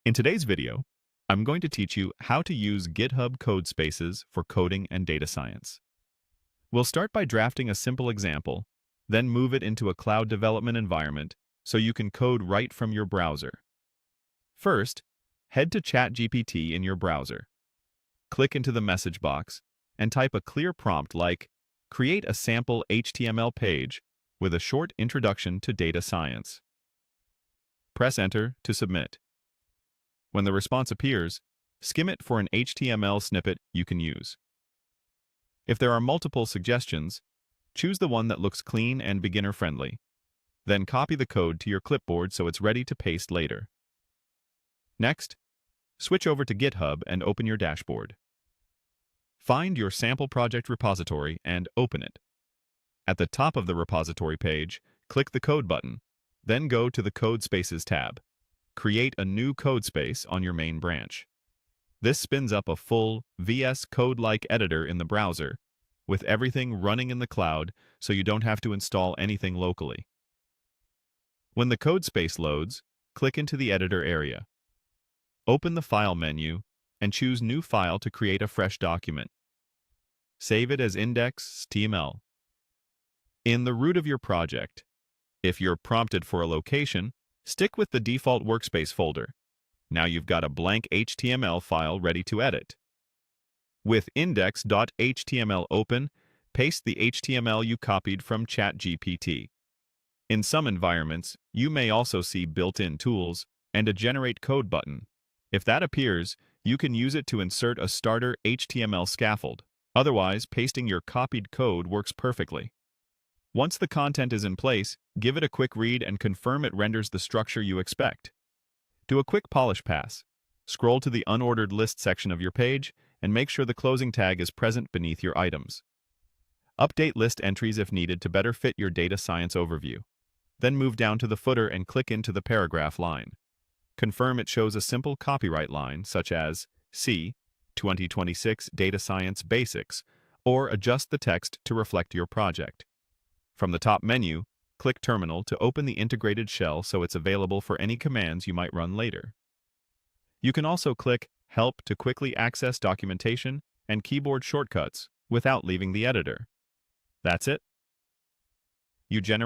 In today's video, I'm going to teach you how to use GitHub Codespaces for coding and data science. We'll start by drafting a simple example, then move it into a cloud development environment so you can code right from your browser. First, head to ChatGPT in your browser. Click into the message box and type a clear prompt like, "Create a sample HTML page with a short introduction to data science." Press Enter to submit. When the response appears, skim it for an HTML snippet you can use. If there are multiple suggestions, choose the one that looks clean and beginner-friendly. Then copy the code to your clipboard so it's ready to paste later. Next, switch over to GitHub and open your dashboard. Find your sample project repository and open it. At the top of the repository page, click the Code button, then go to the Codespaces tab. Create a new Codespace on your main branch. This spins up a full VS Code-like editor in the browser, with everything running in the cloud so you don't have to install anything locally. When the Codespace loads, click into the editor area. Open the File menu and choose New File to create a fresh document. Save it as index.html. In the root of your project, if you're prompted for a location, stick with the default workspace folder. Now you've got a blank HTML file ready to edit. With index.html open, paste the HTML you copied from ChatGPT. In some environments, you may also see built-in tools and a Generate Code button. If that appears, you can use it to insert a starter HTML scaffold. Otherwise, pasting your copied code works perfectly. Once the content is in place, give it a quick read and confirm it renders the structure you expect. Do a quick polish pass. Scroll to the unordered list section of your page and make sure the closing tag is present beneath your items. Update list entries if needed to better fit your data science overview. Then move down to the footer and click into the paragraph line. Confirm it shows a simple copyright line such as C. 2026 Data Science Basics, or adjust the text to reflect your project. From the top menu, click Terminal to open the integrated shell so it's available for any commands you might run later. You can also click Help to quickly access documentation and keyboard shortcuts without leaving the editor. That's it. You generate